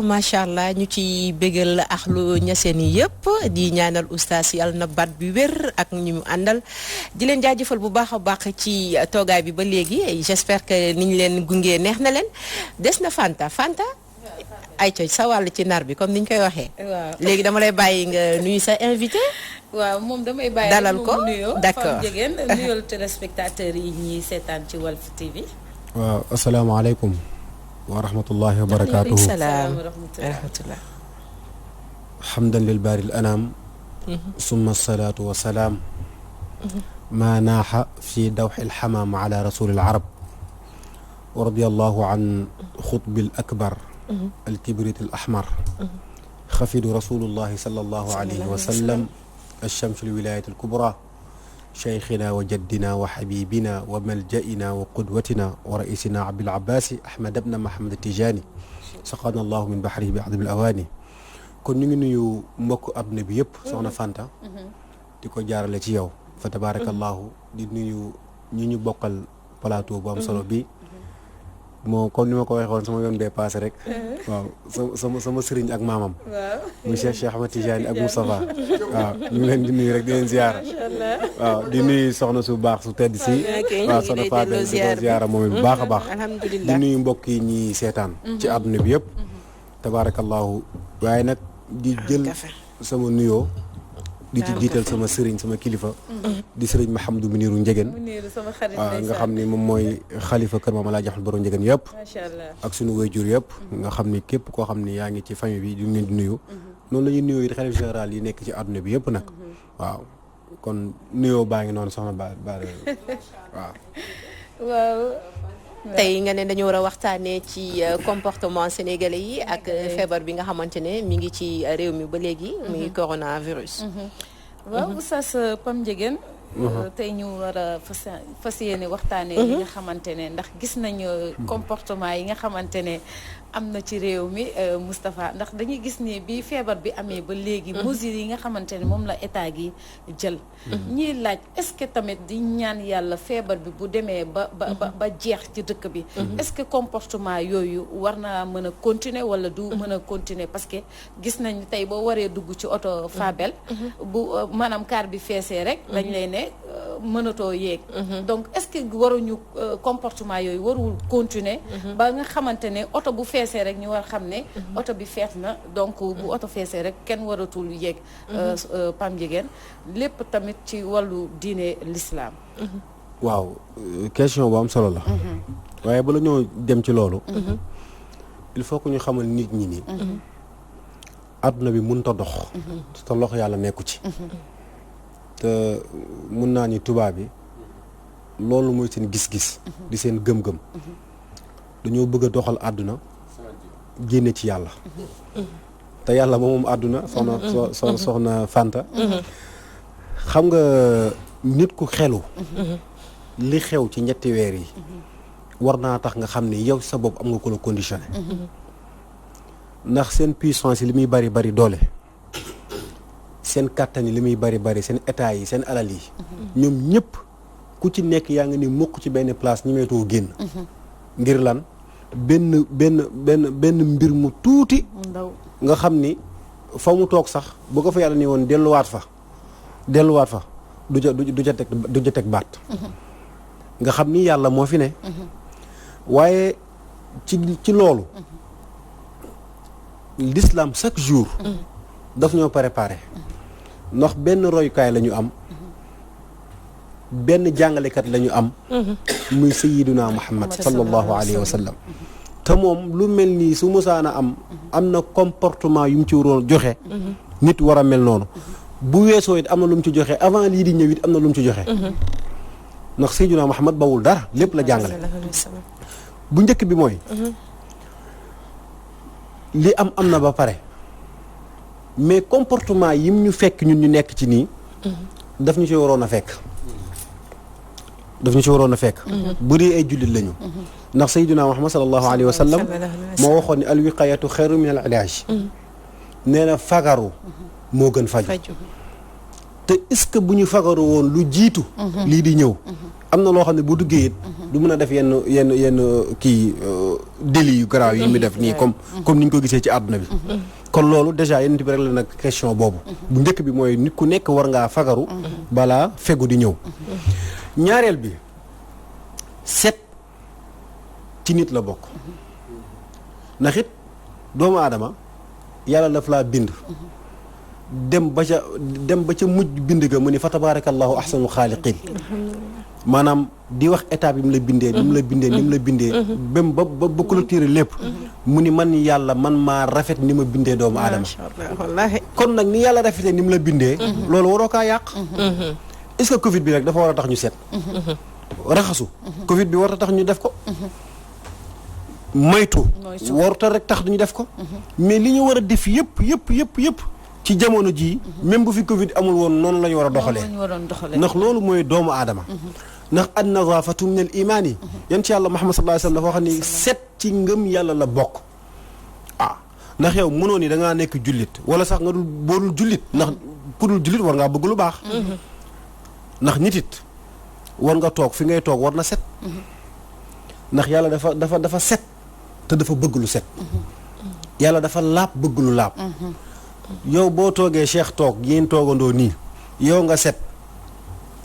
macha allah ñu ci bégal axlu ñaseen yi yëpp di ñaanal oustaz yàlla na baat bi wér ak ñu mu àndal di leen jaajëfal bu baax a baax ci toogaay bi ba léegi j'espère que niñ leen gungee neex na leen des na Fanta ay coy sa wàll ci nar bi comme niñ koy waxee. waaw léegi dama lay bàyyi nga nuyu sa invité. waaw moom damay bàyyi dalal ko d'accord Fam Diegane nuyoo téléspectateurs yi ñuy seetaan ci Walf TV. waaw asalaamaaleykum wa rahmatullahi wa barakaatuhu. salaam wa rahmatullah. hamdan lil baaril anaam. summa salaatu wa salaam. maa naaxa fi dawxil xamaam ala rasulil arab. wa radiyallahu an xutbil akbar. الكبريت الأحمر خفيد رسول الله صلى الله عليه وسلم الشمس الولاية الكبرى شيخنا وجدنا وحبيبنا وملجئنا وقدوتنا ورئيسنا عبد العباس أحمد بن محمد التجاني سقانا الله من بحره بعظم الأواني kon ñu ngi nuyu mbokk àdduna bi yëpp soxna Fanta di ko jaarale ci yow fa tabarakallahu di nuyu ñi ñu bokkal plateau bu am solo bi moo comme ni ma ko waxee woon sama yoon bee paase rek waaw sama sëriñ ak maamam muy Cheikh Ahmed Tidiane ak Moustapha waaw ñu ngi leen di nuyu rek di leen ziyaara waaw di nuyu soxna su baax su tedd si waaw soxna Fatou di ko ziyaara moom bu baax a baax di nuyu mbokk yi ñi seetaan ci àdduna bi yëpp tabaarakallahu waaye nag di jël sama nuyoo di ci jiital sama sëriñ sama kilifa di sëriñ Mahamadou Muniru Njegen waaw nga xam ni moom mooy xalifa kër Maam Alaaji Ahmad Baro Njegen yëpp ak suñu waajur yëpp nga xam ni képp koo xam ni yaa ngi ci famille bi di leen di nuyu noonu la ñuy nuyoo it xalif général yi nekk ci àdduna bi yëpp nag waaw kon nuyoo baa ngi noonu soxna ba waaw tey nga ne dañu war a waxtaanee ci comportement sénégalais yi ak feebar bi nga xamante ne mi ngi ci réew mi ba léegi mi ngi coronavirus. waaw Oustaz Pam Diegane tey ñu war a fas yéene waxtaanee yi nga xamante ne ndax gis nañu comportement yi nga xamante ne am na ci réew mi Moustapha ndax dañuy gis ni bi feebar bi amee ba léegi mesures yi nga xamante ne moom la état gi jël ñiy laaj est-ce que tamit di ñaan yàlla feebar bi bu demee ba jeex ci dëkk bi est-ce que comportement yooyu war naa mën a continuer wala du mën a continuer parce que gis nañ tey boo waree dugg ci oto Fabel bu maanaam car bi feesee rek dañ lay ne mënatoo yéeg donc est-ce que waruñu comportement yooyu warul continuer ba nga xamante ne oto bu feesee rek ñu war xam ne oto bi fees na donc bu oto feesee rek kenn waratul yéeg Pam Diegane lépp tamit ci wàllu diine l'islam waaw question bu am solo la waaye bala ñoo dem ci loolu il faut que ñu xamal nit ñi ni àdduna bi mënut a dox te loxo yàlla nekku ci te mun naa ni tubaab bi loolu mooy seen gis-gis di seen gëm-gëm dañoo bëgg a doxal àdduna génne ci yàlla te yàlla moom àdduna soxna Fanta xam nga nit ku xelu li xew ci ñetti weer yi war naa tax nga xam ne yow sa bopp am nga ko la conditionné ndax seen puissance yi li muy bari bari doole seen kàttan yi li muy bari bari seen état yi seen alal yi ñoom ñëpp ku ci nekk yaa ngi ni mukk ci benn place ñemeetoo génn ngir lan benn mbir mu tuuti nga xam ni fa mu toog sax bu ko fa yàlla ni woon delluwaat fa du ca teg baat nga xam ni yàlla moo fi ne waaye ci loolu l'islam chaque jour daf ñoo préparé ndax benn royukaay la ñu am benn jàngalekat la ñu am muy sayyiduna Muhammad sallallahu alayhi wa sallam te moom lu mel nii su musaana am na comportement yu mu ci waroon joxe nit war a mel noonu bu weesoo it am na lu mu ci joxe avant lii di ñëw it am na lu mu ci joxe ndax sayyiduna Muhammad bawul dara lépp la jàngale bu njëkk bi mooy li am na ba pare mais comportement yim ñu fekk ñun ñu nekk ci nii daf ñu ci waroon a fekk bu dee ay jullit lañu ndax sayyiduna Muhammad sallallahu alayhi wa sallam moo waxoon ne al wiqayatu xayru min al ilaaj nee na fagaru moo gën faju te est-ce que bu ñu fagaru woon lu jiitu lii di ñëw am na loo xam ne bu duggee it du mën a def yenn kii délit yu garaaw yi mu def nii comme ni ñu ko gisee ci àdduna bi kon loolu déjà yenn bi rek la nag question boobu bu njëkk bi mooy nit ku nekk war ngaa fagaru balaa fegu di ñëw ñaareel bi set ci nit la bokk ndax it doomu aadama yàlla daf laa bind dem ba ca mujj bind ga mu ni fa tabarakallahu ahsanul xaaliqin maanaam di wax étape yi mu la bindee ni mu la bindee bém ba clôturer lépp mu ni man yàlla man maa rafet ni ma bindee doomu aadama kon nag ni yàlla rafetee ni mu la bindee loolu waroo kaa yàq est-ce que covid bi rek dafa war a tax ñu set raxasu covid bi war a tax ñu def ko moytu waruta rek tax duñu def ko mais li ñu war a def yëpp ci jamono jii même bu fi covid amul woon noonu la ñu war a doxalee ndax loolu mooy doomu aadama ndax an nazafatu min al imaan yi yan ci yàlla Muhammad sallallahu alayhi wasallam dafa wax ni set ci ngëm yàlla la bokk ndax yow mënoo ni da ngaa nekk jullit wala sax nga boo dul jullit ndax ku dul jullit war ngaa bëgg lu baax ndax nit it war nga toog fi ngay toog war na set ndax yàlla dafa set te dafa bëgg lu set yàlla dafa laab bëgg lu laab yow boo toogee Cheikh toog yéen toogandoo nii yow nga set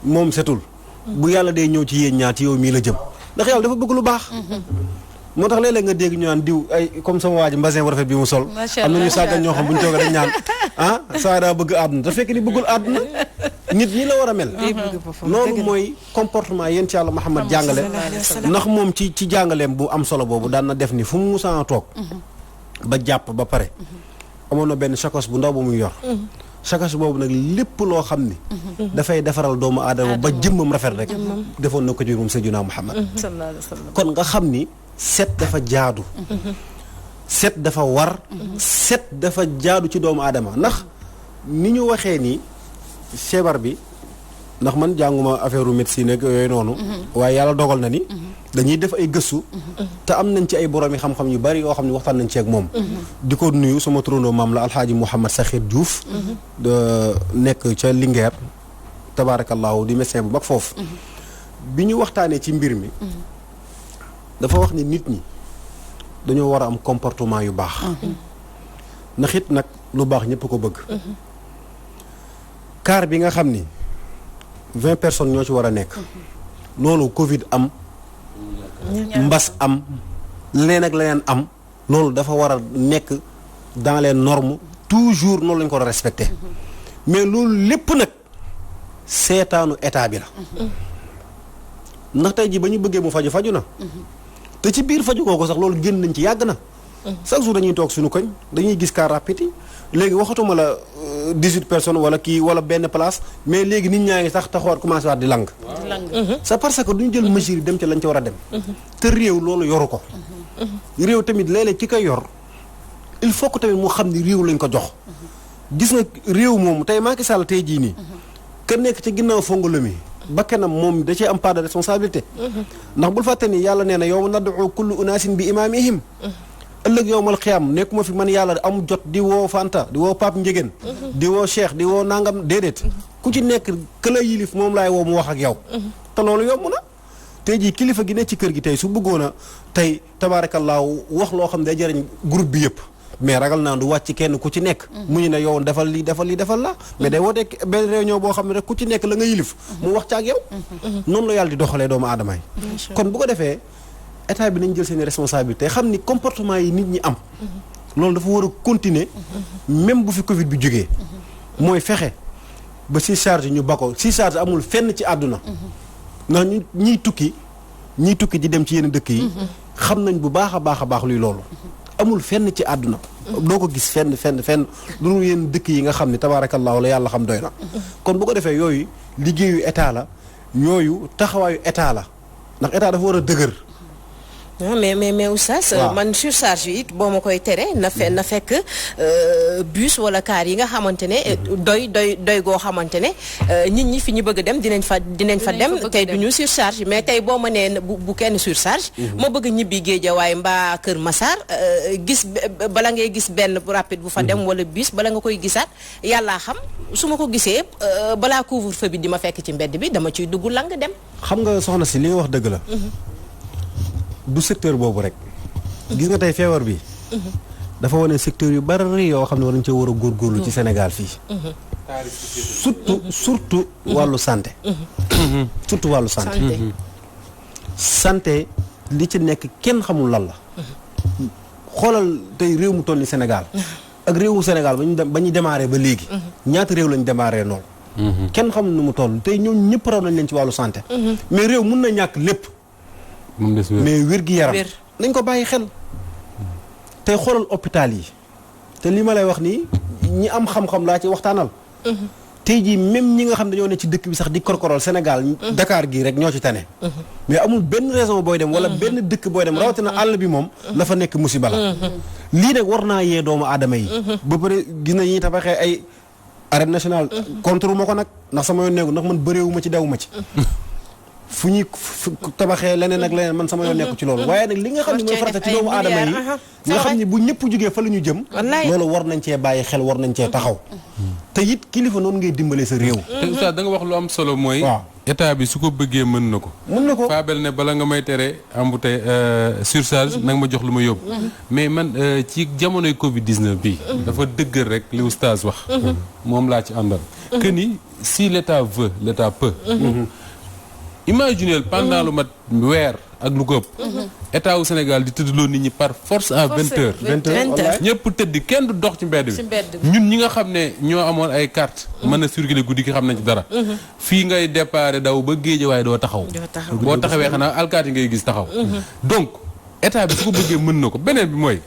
moom setul bu yàlla day ñëw ci yéen ñaar ci yow mii la jëm ndax yàlla dafa bëgg lu baax moo tax léeg-léeg nga dégg ñu naan diw ay comme sama waa ji mbasin bu rafet bi mu sol am na ñu sàggan ñoo xam bu ñu toogee dañ ñaan saa daa bëgg àdduna te fekk ni bëggul àdduna nit ñi la war a mel loolu mooy comportement yéen ci yàlla Muhammad jàngale ndax moom ci jàngaleem bu am solo boobu daan na def ni fu mu musaan toog ba jàpp ba pare amoon na benn chakos bu ndaw bu muy yor chakos boobu nag lépp loo xam ni dafay defaral doomu aadama ba jëmmam rafet rek defoon na ko ci moom Seydina Muhammad kon nga xam ni set dafa jaadu set dafa war set dafa jaadu ci doomu aadama ndax ni ñu waxee ni feebar bi ndax man jànguma affaire médecine ak yooyu noonu waaye yàlla dogal na ni dañuy def ay gëstu te am nañ ci ay borom yi xam-xam yu bari yoo xam ne waxtaan nañ ci ak moom di ko nuyu sama turandoo maam la alxaaji Mouhamad Sakhir Diouf nekk ca Linguère tabaarakallaahu di médecin bu mag foofu bi ñu waxtaanee ci mbir mi dafa wax ni nit ñi dañoo war a am comportement yu baax ndax it nag lu baax ñëpp ko bëgg car bi nga xam ni 20 personnes ñoo ci war a nekk loolu Covid am mbas am leneen ak leneen am loolu dafa war a nekk dans les normes toujours noonu lañ ko war a respecté mais loolu lépp nag seetaanu état bi la ndax tey jii ba ñu bëggee mu faju na te ci biir faju kooku sax loolu génn nañ ci yàgg na chaque jour dañuy toog suñu koñ dañuy gis car rapide yi léegi waxatuma la 18 personnes wala kii wala benn place mais léegi nit ñaa ngi sax taxawaat commencé waat di lang c'est parce que duñu jël mesure yi dem ci lañ ci war a dem te réew loolu yoru ko réew tamit léeg-léeg ki koy yor il faut que tamit mu xam ni réew lañ ko jox gis nga réew moom tey Macky Sall tey jii nii ka nekk ci ginnaaw fongolo mi ba kanam moom da cee am part de responsabilité ndax bul fàtte ni yàlla nee na yow nad'u kullu unaasin bi imaamihim ëllëg yowmal xiyam nekkuma fi man yàlla am jot di woo Fanta di woo Pape Ndiéguène di woo Cheikh di woo nangam déedéet ku ci nekk këla yilif moom laay woo mu wax ak yow te loolu yomb na tey jii kilifa gi ne ci kër gi tey su bëggoon a tey tabaarakallaahu wax loo xam ne day jëriñ groupe bi yëpp mais ragal naa du wàcc kenn ku ci nekk mu ñu ne yow defal lii defal la mais day woote benn réunion boo xam ne rek ku ci nekk la nga yilif mu wax ci ak yow noonu la yàlla di doxalee doomu aadama yi kon bu ko defee état bi nañ jël seen responsabilité xam ni comportement yi nit ñi am loolu dafa war a continuer même bu fi Covid bi jógee mooy fexe ba si charge ñu ba ko si charge amul fenn ci àdduna ndax ñu ñiy tukki di dem ci yenn dëkk yi xam nañ bu baax a baax luy loolu amul fenn ci àdduna doo ko gis fenn lu yenn dëkk yi nga xam ne tabaarakallaahu la yàlla xam doy na kon bu ko defee yooyu liggéeyu état la yooyu taxawaayu état la ndax état dafa war a dëgër mais oustaz man surcharge yi it boo ma koy tere na fekk bus wala car yi nga xamante ne doy goo xamante ne nit ñi fi ñu bëgg a dem dinañ fa dem tey du ñu surcharge mais tey boo ma nee bu kenn surcharge ma bëgg ñibbi Géejawaay mbaa Kër Massar gis bala ngay gis benn rapide bu fa dem wala bus bala nga koy gisaat yàllaa xam su ma ko gisee balaa couvre-feu bi di ma fekk ci mbedd bi dama ciy dugg lang dem. xam nga soxna si li nga wax dëgg la. du secteur boobu rek. gis nga tey feebar bi. dafa wane secteur yu bari yoo xam ne war nañu cee war a góorgóorlu ci Sénégal fii. surtout wàllu santé. surtout wàllu santé. santé li ci nekk kenn xamul lan la. xoolal tey réew mu toll ni Sénégal. ak réewu Sénégal ba ñu démarré ba léegi. ñaata réew lañ démarré noonu. kenn xamul nu mu toll tey ñoom ñëpp raw nañ leen ci wàllu santé. mais réew mun na ñàkk lépp. mais wér gi yaram nañ ko bàyyi xel. tey xoolal hôpital yi. te li ma lay wax nii ñi am xam-xam laa ci waxtaanal. tey jii même ñi nga xam dañoo ne ci dëkk bi sax di korkorol Sénégal Dakar gii rek ñoo ci tane. mais amul benn raison booy dem wala benn dëkk booy dem rawatina àll bi moom la fa nekk musiba la. lii nag war naa yee doomu aadama yi. ba pare gis na ñuy tabaxee ay arène nationale. contre ma ko nag ndax sama yoon nekku ndax man bëreewu ma ci dew ma ci. fu ñuy tabaxee leneen ak leneen man sama yoon nekku ci loolu waaye nag li nga xam ne mooy farata ci doomu aadama yi nga xam ne bu ñëpp jógee fa la ñu jëm loolu war nañ cee bàyyi xel war nañ cee taxaw te it kilifa noonu ngay dimbalee sa réew te oustaz da nga wax lu am solo mooy état bi su ko bëggee mën na ko Fabel ne bala nga may tere embouteillage surcharge na nga ma jox lu ma yóbbu mais man ci jamonoy Covid 19 bi dafa dëggal rek li oustaz wax moom laa ci àndal que ni si l'état veut l'état peut. Imaginez pendant lu mat weer ak lu ko ëpp état wu Sénégal di tëddloo nit ñi par force à 20 heures. 20 heures ñëpp tëdd kenn du dox ci mbedd bi ñun ñi nga xam ne ñoo amoon ay carte mën a circuler guddi gi xam nañ ci dara fii ngay déparé daw ba Géejawaay doo taxaw boo taxawee xanaa alkaati yi ngay gis taxaw donc état bi su ko bëggee mën na ko beneen bi mooy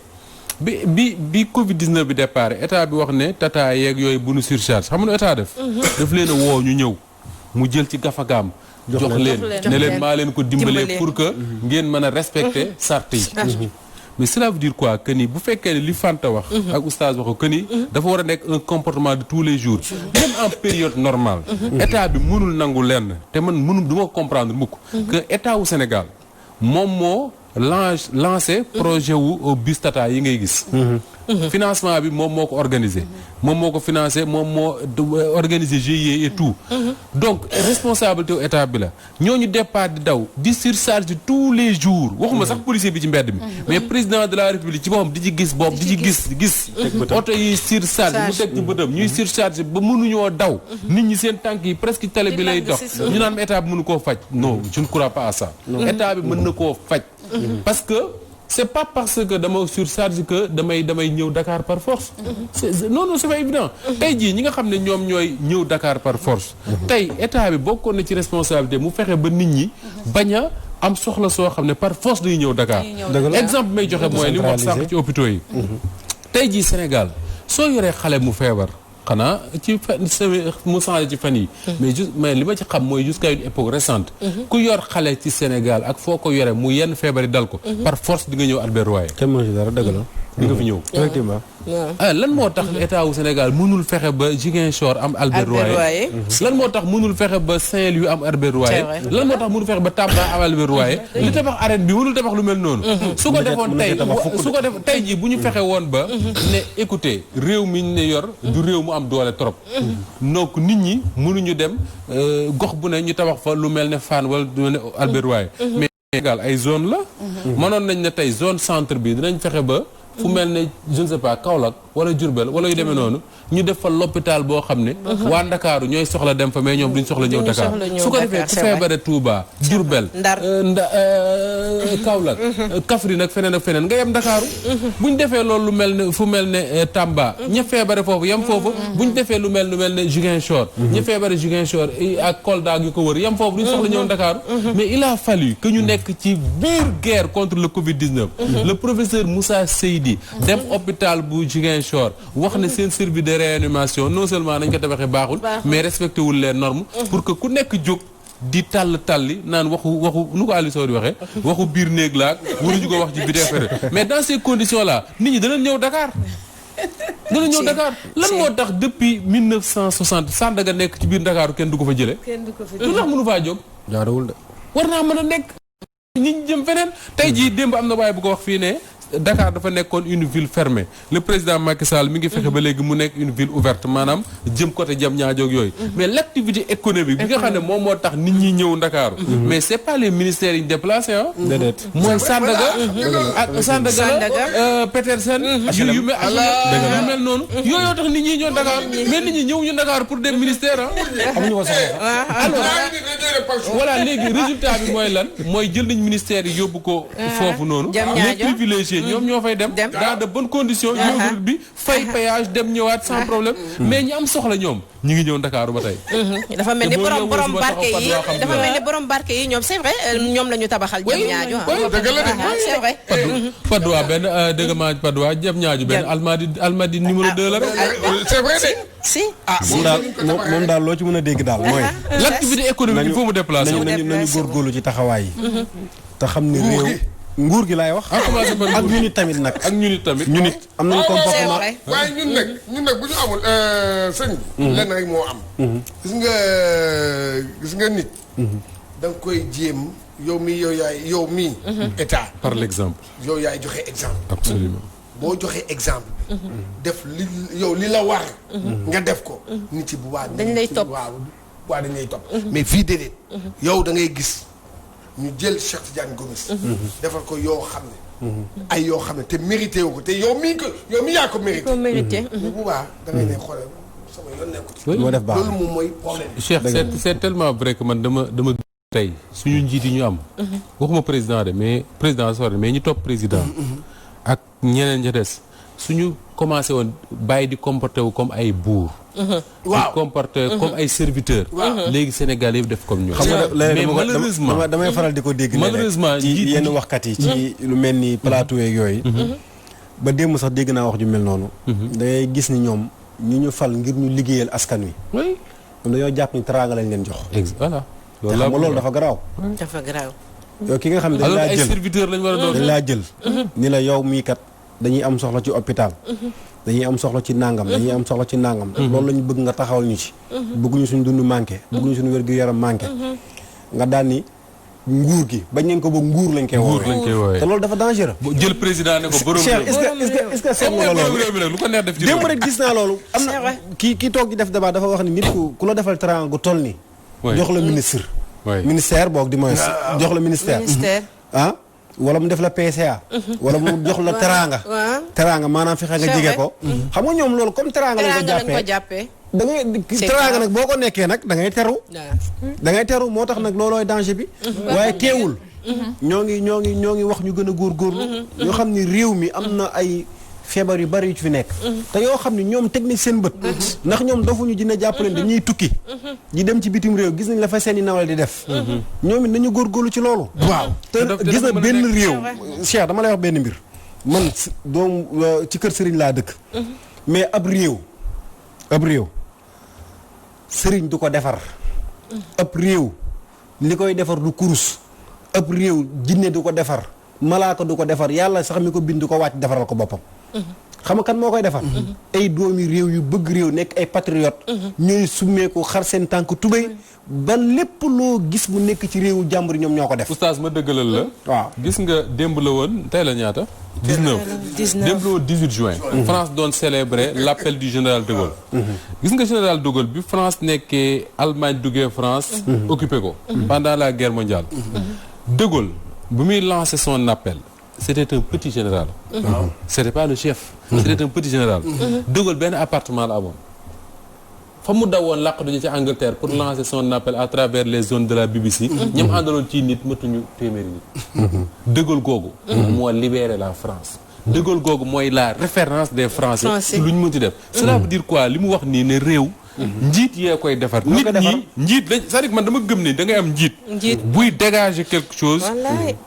bi Covid 19 bi déparé état bi wax ne tata yeeg yooyu bu nu surcharge xam nga état def daf leen a woo ñu ñëw mu jël ci gafagaam jox leen ne leen maa leen ko dimbalee pour que ngeen mën a respecter sart yi mais cela veut dire quoi que ni bu fekkee ne li Fanta wax ak oustaz wax ko que ni dafa war a nekk un comportement de tous les jours même en période normale état bi mënul nangu lenn te man mënul du ma comprendre mukk que état wu Sénégal moom moo lancé projet wu bus tata yi ngay gis financement bi moom moo ko organisé moom moo ko financé moom moo organisé GIE et tout donc responsabilité wu état bi la ñooñu départ di daw di surcharge tous les jours waxuma sax policier bi ci mbedd mi mais président de la république ci boppam di ci gis boobu di ci gis oto yi surcharge mu teg ci bëtam ñuy surcharge ba mënuñoo daw nit ñi seen tànk yi presque tali bi lay dox ñu naan état bi mënu koo faj non je ne crois pas à ça état bi mën na koo faj parce que c'est pas parce que dama surcharge que damay ñëw Dakar par force non c'est pas évident tey jii ñi nga xam ne ñoom ñooy ñëw Dakar par force tey état bi bokkoon na ci responsabilité mu fexe ba nit ñi bañ a am soxla soo xam ne par force dañuy ñëw Dakar exemple may joxe mooy li mu wax sànq ci hôpitaux yi tey jii Sénégal soo yoree xale mu feebar xanaa ci mu changé ci fan yi mais li ma ci xam mooy jusqu'à une époque récente ku yor xale ci Sénégal ak foo ko yore mu yenn feebar yi dal ko par force di nga ñëw Albert Royer kenn mënu ci dara dëgg la di nga fi ñëw effectivement lan moo tax état wu Sénégal mënul fexe ba Ziguinchor am Albert Royer lan moo tax mënul fexe ba Saint-Louis am Albert Royer lan moo tax mënul fexe ba Tamba am Albert Royer li tabax arène bi mënul tabax lu mel noonu su ko defoon tey jii bu ñu fexe woon ba ne écoutez réew mi ñu ne yor du réew mu am doole trop donc nit ñi mënuñu dem gox bu ne ñu tabax fa lu mel ne Fann wala lu mel ne Albert Royer mais Sénégal ay zone la mënoon nañ ne tey zone centre bi dinañ fexe ba fu mel ne je ne sais pas Kaolack wala Diourbel wala yu demee noonu ñu def fa l'hôpital boo xam ne waa Ndakaaru ñooy soxla dem fa mais ñoom duñ soxla ñëw Dakar su ko defee ku feebare Touba Diourbel Kaolack Kaffrine ak feneen nga yem Ndakaaru buñ defee loolu lu mel ne fu mel ne Tamba ña feebare foofu yem foofu buñ defee lu mel ne Ziguinchor ña feebare Ziguinchor ak Kolda yu ko wër yem foofu duñ soxla ñëw Dakar mais il a fallu que ñu nekk ci biir guerre contre le Covid-19 le professeur Moussa Seydi dem hôpital bu Ziguinchor wax ne seen service de réanimation non seulement nañ ko tabaxee baaxul mais respecté wul les normes pour que ku nekk jóg di talli naan waxu nu ko Aliou Sow di waxee waxu biir néeg laak waruñu ko wax ci biir affaire mais dans ces conditions là nit ñi danañ ñëw Dakar lan moo tax depuis 1960 Sandaga nekk ci biir Dakar kenn du ko fa jële lu tax mënu faa jóg jaarawul de war naa mën a nekk ñi jëm feneen tey jii démb am na waaye bu ko wax fii ne Dakar dafa nekkoon une ville fermée le président Macky Sall mi ngi fexe ba léegi mu nekk une ville ouverte maanaam jëm côté Diamniadio yooyu mais l' activité économique bi nga xam ne moom moo tax nit ñi ñëw Ndakaaru mais c' est pas les ministères yi ñu déplacé déedéet mooy Sandaga ak Sandaga Petersen yu mel noonu yooyoo tax nit ñi ñëw Dakar mais nit ñi ñëw ñu Dakar pour des ministères amuñu ko soxla alors voilà léegi résultat bi mooy lan mooy jël nañ ministères yi yóbbu ko foofu noonu les privilégiés ñoom ñoo fay dem dans de bonnes conditions ñëw bi fay péage dem ñëwaat sans problème mais ñi am soxla ñoom ñi ngi ñëw Ndakaaru ba tey dafa mel ni borom barke yi dafa mel ni borom barke yi ñoom c'est vrai ñoom la ñu tabaxal Diamniadio c'est vrai Padoua benn dëgg maa Padoua Diamniadio benn Almadies numéro 2 la rek c'est vrai de si moom daal loo ci mën a dégg daal mooy l'activité économique il faut mu déplacer nañu góorgóorlu ci taxawaay yi te xam ni réew nguur gi laay wax. ak ñu nit tamit nag. ak ñu nit tamit. ñu nit am nañu comportement. waaye ñun nag bu ñu amul sëñ bi. lenn rek moo am. gis nga nit. da nga koy jéem yow mii état. par l'exemple. yow yaay joxe exemple. absolument. boo joxee exemple bi. def li la war. nga def ko. nit yi bu baax. dañ lay topp waaw dañ lay topp. mais fii déedéet. yow da ngay gis. ñu jël Cheikh Tidiane Gomis. defal ko yoo xam ne. ay yoo xam ne te mérité wu ko te yow mii yaa ko mérité. ko mérité. bu baax da ngay ne xoolal sama yoon nekku ci. moo def baax loolu moom mooy problème. Cheikh c'est tellement vrai que man dama tey suñu njiit yi ñu am. waxuma président de mais président sore mais ñi topp président. ak ñeneen ña des suñu commencé woon bàyyi di comporté wu comme ay buur. waaw di comporté comme ay serviteurs. léegi Sénégal yëpp def comme ñoom. xam nga mais malheureusement damay faral di ko dégg. malheureusement ci yenn waxkat yi. ci lu mel ni plateau yeeg yooyu. ba démb sax dégg naa wax ju mel noonu. da ngay gis ni ñoom ñu fal ngir ñu liggéeyal askan wi. oui. dañoo jàpp ni teraanga lañ leen jox. voilà. loolu dafa garaaw. dafa garaaw. yow ki nga xam ne dañ laa ay jël serviteurs lañ war a doon. dañ laa jël. ni la yow mii kat dañuy am soxla ci hôpital. dañuy am soxla ci nangam dañuy am soxla ci nangam. loolu la ñu bëgg nga taxawal ñu ci. bëgguñu suñu dund manqué. bëgguñu suñu wér-gu-yaram manqué. nga daan ni nguur gi bañ nañ ko ba nguur lañ koy woowee. te loolu dafa dangereux. jël président ne ko borom Cheikh est-ce que seetlu nga loolu. lu ko neex def ci démb rek gis naa loolu. am na kii toog di def débat dafa wax ni nit ku la defal teraanga gu toll ni jox la ministre. ministère boog di mooy jox la ministère. ah wala mu def la PCA. wala mu jox la teraanga. teraanga maanaam fexe nga jege ko. xam nga ñoom loolu comme teraanga lañ ko jàppee. da ngay teraanga nag boo ko nekkee nag da ngay teru. da ngay teru moo tax nag loolooy danger bi. waaye teewul. ñoo ngi wax ñu gën a góorgóorlu. ñoo xam ni réew mi am na ay feebar yu bari yu ci fi nekk. te yoo xam ni ñoom teg nañ seen bët. ndax ñoom dofuñu dina jàppaleen dañuy tukki. di dem ci bitim réew gis nañ la fa seen i nawle di def. ñoom it nañu góorgóorlu ci loolu. waaw te gis na benn réew. Cheikh dama lay wax benn mbir. man doom ci kër sëriñ laa dëkk. mais ab réew. sëriñ du ko defar. ab réew li koy defar du kurus. ab réew jinne du ko defar. malaaka du ko defar yàlla sax mi ko bind du ko wàcc defaral ko boppam. xam nga kan moo koy defar. ay doomi réew yu bëgg réew nekk ay patriote ñooy summeeku xar seen tànk tubéy ba lépp loo gis bu nekk ci réewu jàmbur ñoom ñoo ko def. oustaz ma dëggalal la. waaw gis nga démb la woon tey la ñaata. 19 démb la woon 18 juin. France doon célébrer l'appel du général de Gaulle. gis nga général de Gaulle bi France nekkee Allemagne duggee France. occupé ko. pendant la guerre mondiale. de Gaulle bu muy lancer son appel. c'était un petit général. c'était pas le chef. c'était un petit général. de Gaulle benn appartement la amoon. fa mu dawoon làq dañu ci Angleterre pour lancer son appel à travers les zones de la BBC. ñoom àndaloon ci nit matuñu téeméeri nit. de Gaulle googu. moo libéré la France. de Gaulle googu mooy la référence des Français. ci lu ñu mënti def. cela veut dire quoi li mu wax nii ne réew. njiit yee koy defar. nit ñi njiit lañ c'est-à-dire man dama gëm ne da ngay am njiit. buy dégager quelque chose.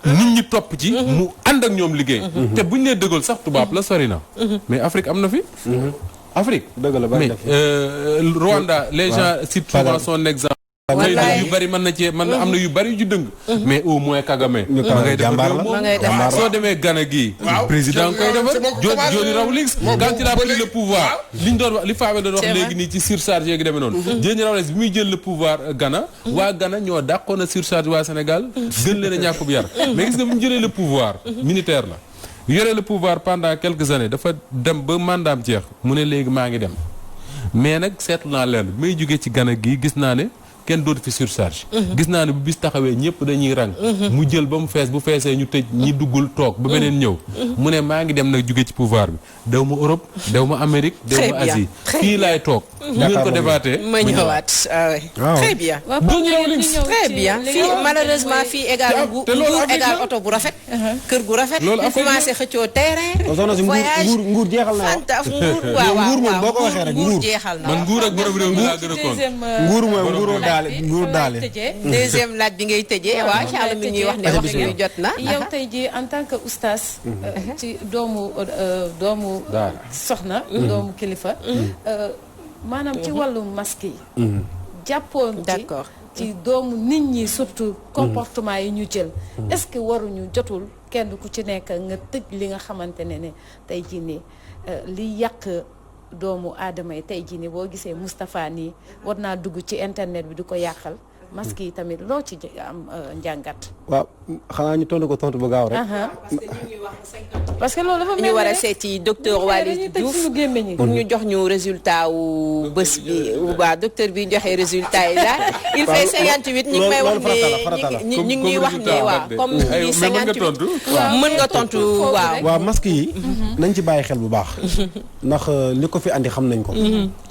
nit ñi topp ci. mu ànd ak ñoom liggéey. te buñ nee de Gaulle sax tubaab la sori na. mais Afrique am na fi. Afrique. dëgg la mais Rwanda les gens citent souvent son exemple. wallaay yu bari mën na cee am na yu bari yu dëng. mais au moins Kagame. ma ngay jàmbaar la ma ngay defar soo demee Ghana gii. président koy defar Johnny Rawlings. quand il a pris le pouvoir. li ñu doon wax li Fabien doon wax léegi nii ci surcharge yeegi demee noonu. Johnny Rawlings bi muy jël le pouvoir Ghana. waa Ghana ñoo dàqoon a surcharge waa Sénégal. gën leen a ñàkk bu yar. mais gis nga bi mu jëlee le pouvoir. militaire la. yore le pouvoir pendant quelques années dafa dem ba mandaam jeex mu ne léegi maa ngi dem mais nag seetlu naa leen may jógee ci Ghana gii gis naa ne kenn dootu fi surcharge. gis naa ne bu bis taxawee ñëpp dañuy rang. mu jël ba mu fees bu feesee ñu tëj ñi duggul toog ba beneen ñëw. mu ne maa ngi dem nag jóge ci pouvoir bi dew ma Europe dew ma Amérique. dew ma Asie fii laay toog. bu ngeen ko defaatee ma ñëwaat très bien. très bien fii malheureusement fii égal nguur égal oto bu rafet. kër gu rafet. loolu ñu commencé xëccoo terrain. voyage nguur jeexal na yow. fantaf nguur waaw nguur moom boo ko waxee rek nguur jeexal na. man nguur ak borom réew mi laa gën a kon. nguur mooy nguur daale. deuxième laaj bi ngay tëjee waaw Charles mi ñuy wax ne waxtu wi jot na. yow tey jii en tant que oustaz. ci doomu soxna. doomu kilifa. maanaam ci wàllu masque yi. jàppoon ci doomu nit ñi surtout comportement yi ñu jël. est-ce que waruñu jotul kenn ku ci nekk nga tëj li nga xamante ne tey jii nii li yàq doomu aadama yi tey jii nii boo gisee Moustapha nii war naa dugg ci internet bi di ko yàqal masque yi tamit loo ci am njàngat. waaw xanaa ñu tontu ko tontu bu gaaw rek. parce que loolu dafa mel ni ñu war a seeti docteur Waly Diouf pour ñu jox ñu résultat wu bés bi waa docteur bi joxe résultat yi daal. il fait 58 ñu ngi may wax ne ñu ngi ñuy wax ne waaw comme ni 58 mën nga tontu waaw. waaw masque yi. nañ ci bàyyi xel bu baax. ndax li ko fi andi xam nañ ko.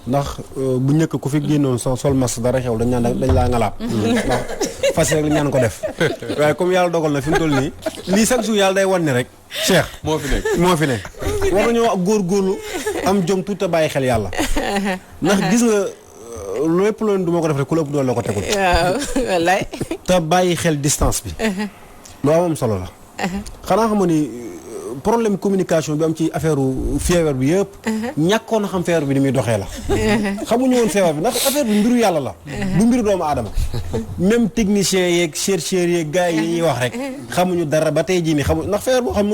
ndax bu njëkk ku fi génnoon sol masque dara xew dañ laa ngalaab. ndax fas rek ñaan ko def. waaye comme yàlla dogal na fi mu toll nii lii chaque jour yàlla day wan ne rek. Cheikh moo fi nekk war nañoo ak góorgóorlu am jom tuut a bàyyi xel yàlla. ndax gis nga lépp loolu du ma ko def rek ku la ëpp doole la ko tegul. waaw wallaay. te bàyyi xel distance bi. lu am solo la. xanaa xam ni problème communication bi am ci affaire feebar bi yëpp. ñàkkoon na xam feebar bi ni muy doxee la. xamuñu woon feebar bi ndax affaire bi mbiru yàlla la. du mbiru doomu aadama. même technicien yeeg chercheurs yeeg gars yi ñuy wax rek. xamuñu dara ba tey jii nii xamuñu ndax feebar boo xam